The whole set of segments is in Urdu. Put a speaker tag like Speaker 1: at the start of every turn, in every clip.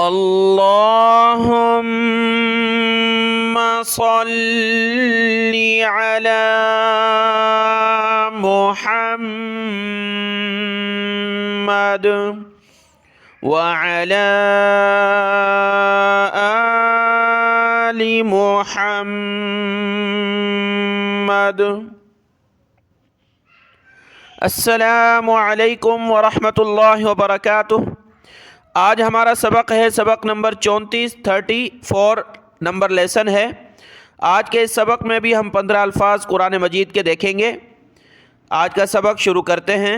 Speaker 1: اللهم صل على محمد وعلى آل محمد۔ السلام علیکم ورحمۃ اللہ وبرکاتہ۔ آج ہمارا سبق ہے سبق نمبر 34 نمبر لیسن ہے۔ آج کے اس سبق میں بھی ہم 15 الفاظ قرآن مجید کے دیکھیں گے۔ آج کا سبق شروع کرتے ہیں۔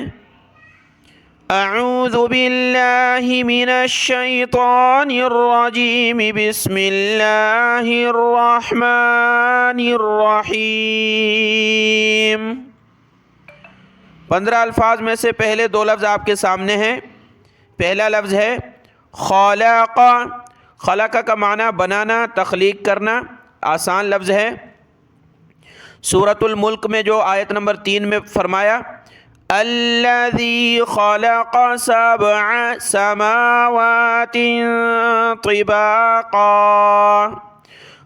Speaker 1: اعوذ باللہ من الشیطان الرجیم، بسم اللہ الرحمن الرحیم۔ 15 الفاظ میں سے پہلے 2 لفظ آپ کے سامنے ہیں۔ پہلا لفظ ہے خلق۔ خلق کا معنی بنانا، تخلیق کرنا، آسان لفظ ہے۔ سورۃ الملک میں جو آیت نمبر 3 میں فرمایا الذی خلق 7 سماوات طباقا،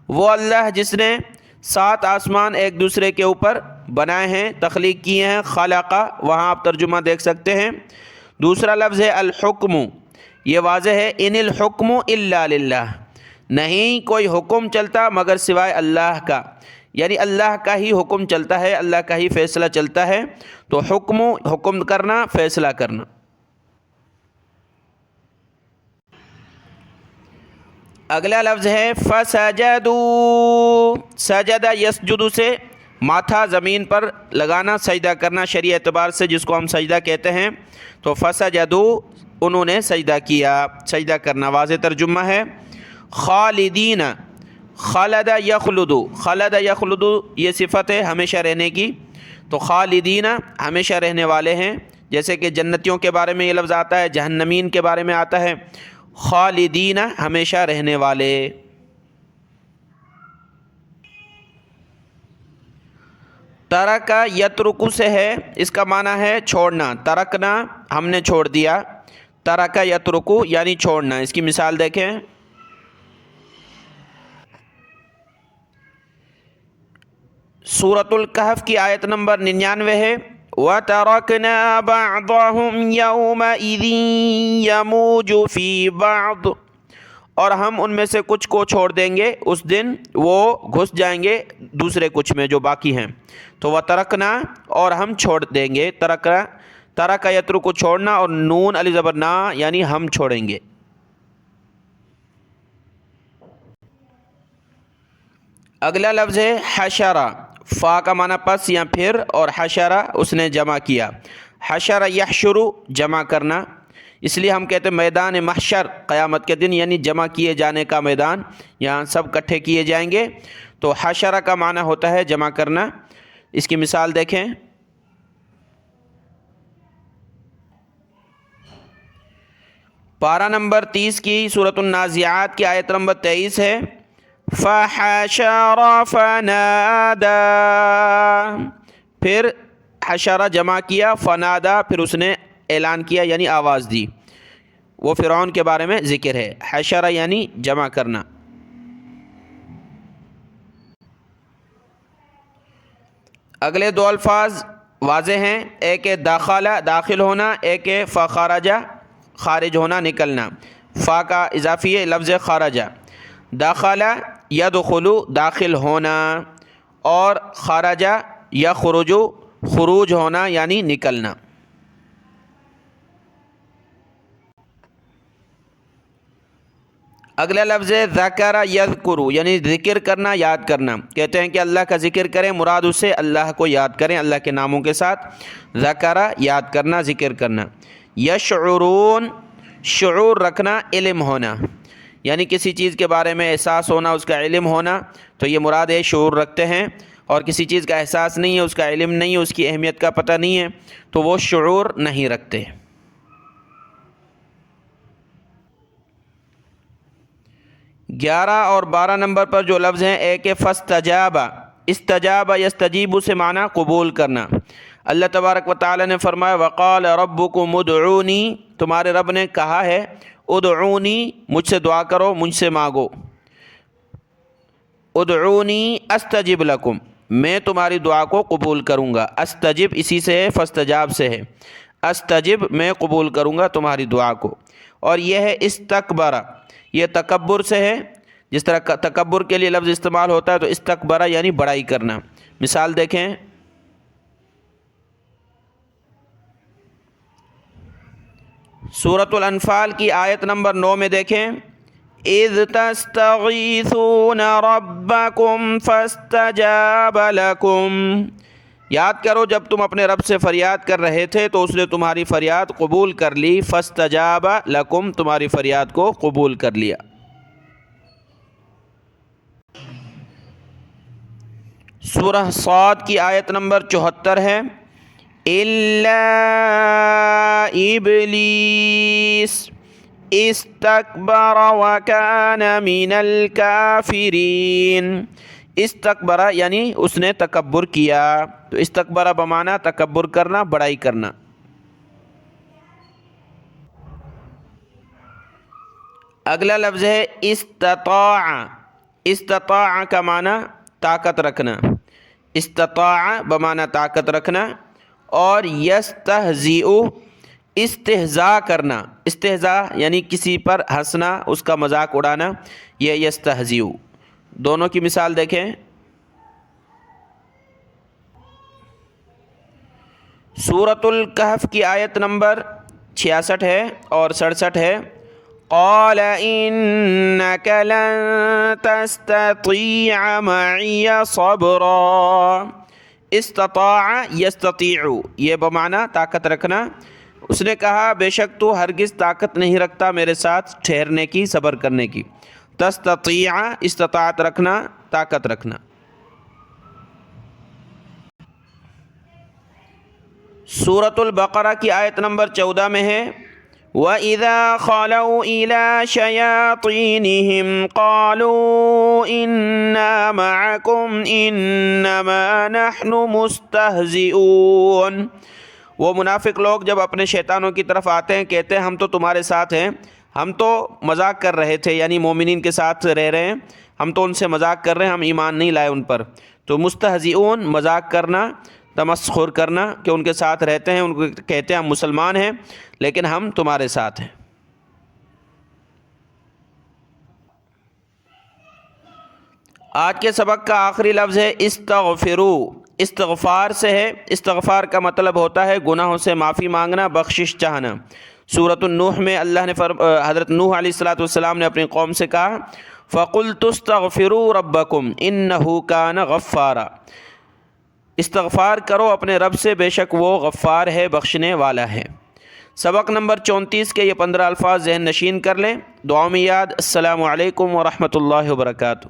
Speaker 1: وہ اللہ جس نے 7 آسمان ایک دوسرے کے اوپر بنائے ہیں، تخلیق کیے ہیں۔ خلق وہاں آپ ترجمہ دیکھ سکتے ہیں۔ دوسرا لفظ ہے الحکم، یہ واضح ہے ان الحکم الا للہ، نہیں کوئی حکم چلتا مگر سوائے اللہ کا، یعنی اللہ کا ہی حکم چلتا ہے، اللہ کا ہی فیصلہ چلتا ہے۔ تو حکم کرنا، فیصلہ کرنا۔ اگلا لفظ ہے فسجدوا۔ سجدہ یسجد سے ماتھا زمین پر لگانا، سجدہ کرنا شرعی اعتبار سے، جس کو ہم سجدہ کہتے ہیں۔ تو فسجدوا، انہوں نے سجدہ کیا، سجدہ کرنا واضح ترجمہ ہے۔ خالدین، خلد یخلد، خلد یخلد یہ صفت ہے ہمیشہ رہنے کی، تو خالدین ہمیشہ رہنے والے ہیں، جیسے کہ جنتیوں کے بارے میں یہ لفظ آتا ہے، جہنمین کے بارے میں آتا ہے، خالدین ہمیشہ رہنے والے۔ ترک یترک سے ہے، اس کا معنی ہے چھوڑنا، ترکنا ہم نے چھوڑ دیا، ترک یترک یعنی چھوڑنا۔ اس کی مثال دیکھیں، سورۃ الکہف کی آیت نمبر 99 ہے وَتَرَكْنَا بَعْضَهُمْ يَوْمَئِذٍ يَمُوجُ فِي بَعْضٍ، اور ہم ان میں سے کچھ کو چھوڑ دیں گے، اس دن وہ گھس جائیں گے دوسرے کچھ میں جو باقی ہیں۔ تو وَتَرَكْنَا، اور ہم چھوڑ دیں گے، ترک یترک کو چھوڑنا، اور نون علی زبر نا یعنی ہم چھوڑیں گے۔ اگلا لفظ ہے حشرہ۔ فا کا معنی پس یا پھر، اور حشرہ اس نے جمع کیا۔ حشر یحشر جمع کرنا، اس لیے ہم کہتے ہیں میدان محشر قیامت کے دن، یعنی جمع کیے جانے کا میدان، یہاں سب اکٹھے کیے جائیں گے۔ تو حشرہ کا معنی ہوتا ہے جمع کرنا۔ اس کی مثال دیکھیں، پارہ نمبر 30 کی سورۃ النازعات کی آیت نمبر 23 ہے فحشر فنادا، پھر حشرہ جمع کیا، فنادا پھر اس نے اعلان کیا یعنی آواز دی۔ وہ فرعون کے بارے میں ذکر ہے۔ حشرہ یعنی جمع کرنا۔ اگلے 2 الفاظ واضح ہیں، ایک ہے داخلہ داخل ہونا، ایک ہے فخرجہ خارج ہونا نکلنا۔ فا کا اضافی ہے لفظ خرجہ۔ داخلہ یدخل داخل ہونا، اور خرجہ یخرج خروج ہونا یعنی نکلنا۔ اگلا لفظ ہے ذکر یذکر، یعنی ذکر کرنا، یاد کرنا۔ کہتے ہیں کہ اللہ کا ذکر کریں، مراد اس سے اللہ کو یاد کریں، اللہ کے ناموں کے ساتھ۔ ذکر یاد کرنا، ذکر کرنا۔ یشعرون شعور رکھنا، علم ہونا، یعنی کسی چیز کے بارے میں احساس ہونا، اس کا علم ہونا، تو یہ مراد ہے شعور رکھتے ہیں۔ اور کسی چیز کا احساس نہیں ہے، اس کا علم نہیں ہے، اس کی اہمیت کا پتہ نہیں ہے، تو وہ شعور نہیں رکھتے۔ 11 اور 12 نمبر پر جو لفظ ہیں، ایک ہے فاستجاب۔ استجاب یستجیب سے معنی قبول کرنا۔ اللہ تبارک و تعالی نے فرمایا وقال ربکم ادعونی، تمہارے رب نے کہا ہے ادعونی مجھ سے دعا کرو، مجھ سے مانگو، ادعونی استجب لکم میں تمہاری دعا کو قبول کروں گا، استجب اسی سے ہے، فاستجاب سے ہے، استجب میں قبول کروں گا تمہاری دعا کو۔ اور یہ ہے استکبر، یہ تکبر سے ہے، جس طرح تکبر کے لیے لفظ استعمال ہوتا ہے تو استکبر یعنی بڑائی کرنا۔ مثال دیکھیں، سورۃ الانفال کی آیت نمبر 9 میں دیکھیں، اذ تستغیثون ربکم فاستجاب لکم، یاد کرو جب تم اپنے رب سے فریاد کر رہے تھے تو اس نے تمہاری فریاد قبول کر لی، فاستجاب لکم تمہاری فریاد کو قبول کر لیا۔ سورہ صاد کی آیت نمبر 74 ہے، الا ابلیس استکبر وکان من الکافرین، استکبر یعنی اس نے تکبر کیا، تو استکبر بمعنی تکبر کرنا، بڑائی کرنا۔ اگلا لفظ ہے استطاع، استطاع کا معنی طاقت رکھنا، استطاع بمعنی طاقت رکھنا۔ اور یستہزئ استہزاء کرنا، استہزاء یعنی کسی پر ہنسنا، اس کا مذاق اڑانا، یہ یستہزئ۔ دونوں کی مثال دیکھیں، سورۃ الکہف کی آیت نمبر 66 ہے اور 67 ہے، قال انک لن تستطیع معی صبرا، استطاع یستطیع یہ بمعنی طاقت رکھنا، اس نے کہا بے شک تو ہرگز طاقت نہیں رکھتا میرے ساتھ ٹھہرنے کی، صبر کرنے کی۔ تستطیع استطاعت رکھنا، طاقت رکھنا۔ سورۃ البقرہ کی آیت نمبر 14 میں ہے، وَإِذَا خَلَوْا إِلَىٰ شَيَاطِينِهِمْ قَالُوا إِنَّا مَعَكُمْ إِنَّمَا نَحْنُ مُسْتَهْزِئُونَ، وہ منافق لوگ جب اپنے شیطانوں کی طرف آتے ہیں کہتے ہیں ہم تو تمہارے ساتھ ہیں، ہم تو مذاق کر رہے تھے، یعنی مومنین کے ساتھ رہ رہے ہیں، ہم تو ان سے مذاق کر رہے ہیں، ہم ایمان نہیں لائے ان پر۔ تو مستہزئون مذاق کرنا، تمسخر کرنا کہ ان کے ساتھ رہتے ہیں، ان کو کہتے ہیں ہم مسلمان ہیں لیکن ہم تمہارے ساتھ ہیں۔ آج کے سبق کا آخری لفظ ہے استغفروا، استغفار سے ہے، استغفار کا مطلب ہوتا ہے گناہوں سے معافی مانگنا، بخشش چاہنا۔ سورۃ النوح میں اللہ نے حضرت نوح علیہ السلام نے اپنی قوم سے کہا فَقُلْتُ اسْتَغْفِرُوا رَبَّكُمْ إِنَّهُ كَانَ غَفَّارًا، استغفار کرو اپنے رب سے، بے شک وہ غفار ہے، بخشنے والا ہے۔ سبق نمبر 34 کے یہ 15 الفاظ ذہن نشین کر لیں، دعاؤں میں یاد۔ السلام علیکم ورحمۃ اللہ وبرکاتہ۔